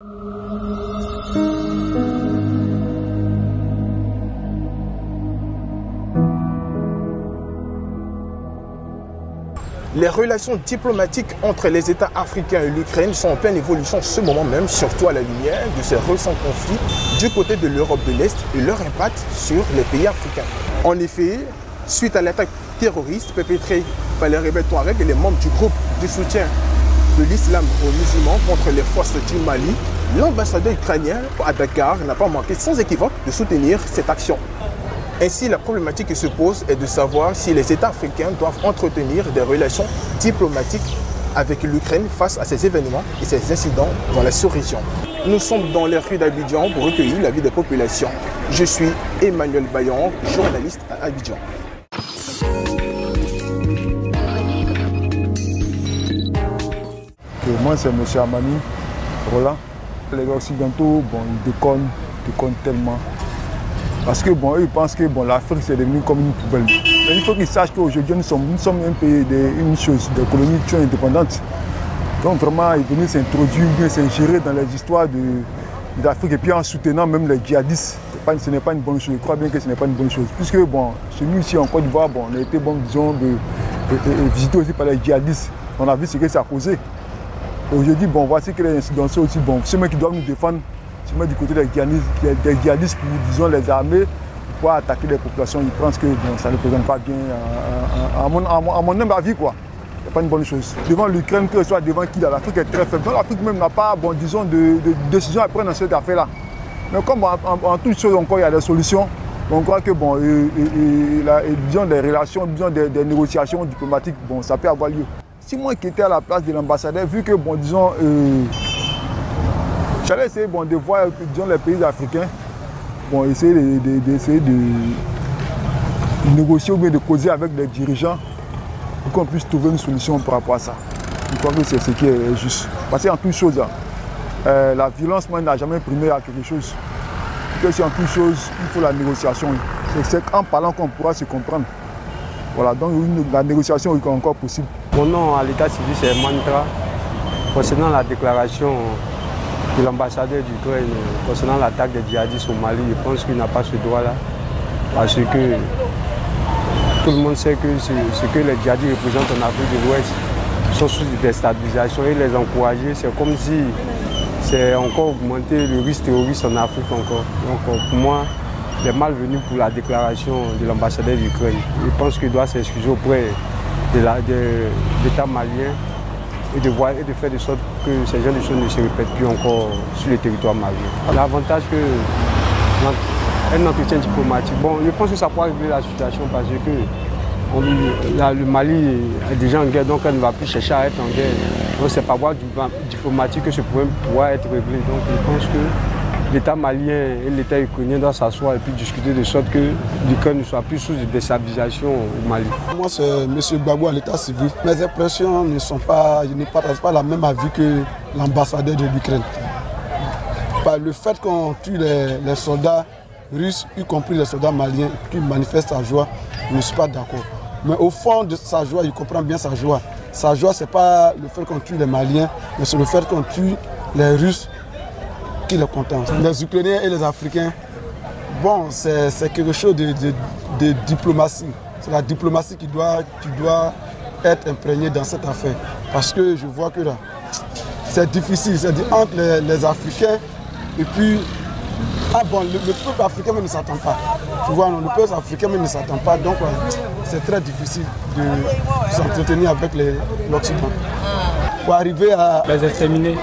Les relations diplomatiques entre les États africains et l'Ukraine sont en pleine évolution en ce moment même, surtout à la lumière de ces récents conflits du côté de l'Europe de l'Est et leur impact sur les pays africains. En effet, suite à l'attaque terroriste perpétrée par les rebelles Touaregs et les membres du groupe de soutien de l'islam aux musulmans contre les forces du Mali, l'ambassadeur ukrainien à Dakar n'a pas manqué sans équivoque de soutenir cette action. Ainsi, la problématique qui se pose est de savoir si les États africains doivent entretenir des relations diplomatiques avec l'Ukraine face à ces événements et ces incidents dans la sous-région. Nous sommes dans les rues d'Abidjan pour recueillir l'avis des populations. Je suis Emmanuel Bayon, journaliste à Abidjan. Moi, c'est M. Amani Roland. Les Occidentaux, ils déconnent tellement. Parce que eux, ils pensent que l'Afrique c'est devenu comme une poubelle. Mais il faut qu'ils sachent qu'aujourd'hui nous sommes un pays une chose, des colonies qui sont indépendantes. Donc vraiment, ils venaient s'introduire, bien s'ingérer dans les histoires d'Afrique et puis en soutenant même les djihadistes. Ce n'est pas une bonne chose. Je crois bien que ce n'est pas une bonne chose. Puisque chez nous ici en Côte d'Ivoire, on a été visité aussi par les djihadistes. On a vu ce que ça a causé. Aujourd'hui, voici que les incidents sont aussi bons. Ceux qui doivent nous défendre, c'est du côté des djihadistes pour, disons, les armées, pour attaquer les populations. Ils pensent que ça ne représente pas bien, à mon humble avis, quoi. Ce n'est pas une bonne chose. Devant l'Ukraine, que ce soit devant qui, l'Afrique est très faible. Donc l'Afrique même n'a pas, disons, de décision à prendre dans cette affaire-là. Mais comme en toute chose encore, il y a des solutions, on croit que, disons, des relations, disons, des négociations diplomatiques, ça peut avoir lieu. Si moi qui étais à la place de l'ambassadeur, vu que, disons, j'allais essayer de voir, disons, les pays africains, essayer de négocier ou bien de causer avec les dirigeants pour qu'on puisse trouver une solution par rapport à ça. Je crois que c'est ce qui est juste. Parce qu'en toute chose, la violence n'a jamais primé à quelque chose. Parce que en toute chose, il faut la négociation. C'est en parlant qu'on pourra se comprendre. Voilà, donc la négociation est encore possible. Mon nom à l'état civil, c'est Mantra. Concernant la déclaration de l'ambassadeur d'Ukraine concernant l'attaque des djihadistes au Mali, je pense qu'il n'a pas ce droit-là. Parce que tout le monde sait que ce que les djihadistes représentent en Afrique de l'Ouest sont sous déstabilisation et les encourager, c'est comme si c'est encore augmenter le risque terroriste en Afrique encore. Donc pour moi, il est malvenu pour la déclaration de l'ambassadeur d'Ukraine. Je pense qu'il doit s'excuser auprès de l'État malien et de faire de sorte que ces genres de choses ne se répètent plus encore sur le territoire malien. L'avantage qu'un entretien diplomatique, je pense que ça pourra régler la situation parce que le Mali est déjà en guerre, donc elle ne va plus chercher à être en guerre. Donc c'est par voie diplomatique que ce problème pourra être réglé. Donc je pense que l'État malien et l'État ukrainien doivent s'asseoir et puis discuter de sorte que l'Ukraine ne soit plus sous déstabilisation au Mali. Moi, c'est M. Gbagbo à l'état civil. Mes impressions je ne partage pas la même avis que l'ambassadeur de l'Ukraine. Le fait qu'on tue les soldats russes, y compris les soldats maliens, qui manifestent sa joie, je ne suis pas d'accord. Mais au fond de sa joie, il comprend bien sa joie. Sa joie, ce n'est pas le fait qu'on tue les Maliens, mais c'est le fait qu'on tue les Russes qui les contentent. Les Ukrainiens et les Africains, c'est quelque chose de diplomatie. C'est la diplomatie qui doit être imprégnée dans cette affaire. Parce que je vois que là, c'est difficile. C'est entre les Africains et puis... le peuple africain même ne s'attend pas. Tu vois, le peuple africain même ne s'attend pas. Donc, c'est très difficile de s'entretenir avec l'Occident. Pour arriver à les exterminer,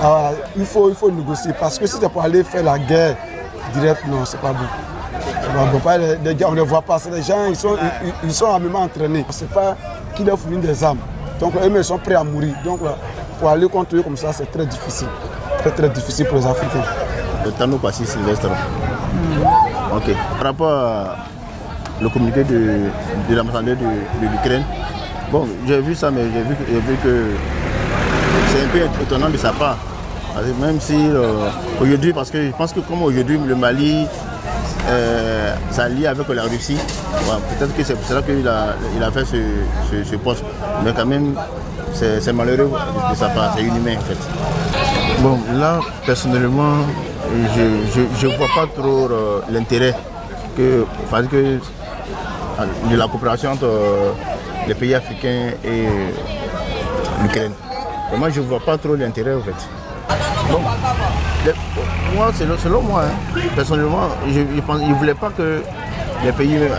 il faut négocier. Parce que si c'est pour aller faire la guerre directe, non, c'est pas bon. Les gars, on ne les voit pas. Les gens, ils sont armement entraînés. Ce n'est pas qu'ils leur fournissent des armes. Donc, eux, ils sont prêts à mourir. Donc, pour aller contre eux comme ça, c'est très difficile. Très, très difficile pour les Africains. Le Tano Passi Sylvestre. Ok. Par rapport au communiqué de l'ambassadeur de l'Ukraine, j'ai vu ça, mais j'ai vu que c'est un peu étonnant de sa part. Même si aujourd'hui, parce que je pense que comme aujourd'hui le Mali s'allie avec la Russie, peut-être que c'est pour cela qu'il a fait ce poste. Mais quand même, c'est malheureux de sa part, c'est inhumain en fait. Bon, là, personnellement, je ne vois pas trop l'intérêt de la coopération entre les pays africains et l'Ukraine. Moi, je ne vois pas trop l'intérêt, en fait. Bon, moi, selon moi, hein, personnellement, je ne voulais pas que les pays de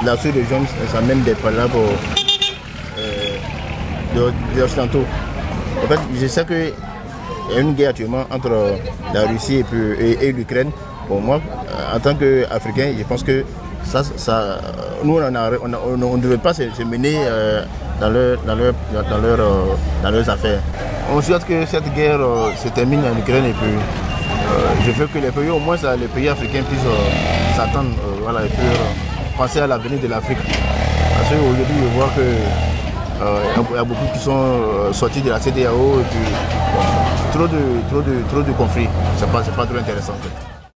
la Suisse de Jones s'amènent des palabres des Occidentaux. En fait, je sais qu'il y a une guerre actuellement entre la Russie et l'Ukraine. Bon, moi, en tant qu'Africain, je pense que nous, on ne devait pas se mener dans leurs affaires. On souhaite que cette guerre se termine en Ukraine et puis je veux que les pays, au moins les pays africains puissent s'attendre et puis penser à l'avenir de l'Afrique. Parce qu'aujourd'hui, je vois qu'il y a beaucoup qui sont sortis de la CEDEAO et puis trop de conflits. C'est pas trop intéressant en fait.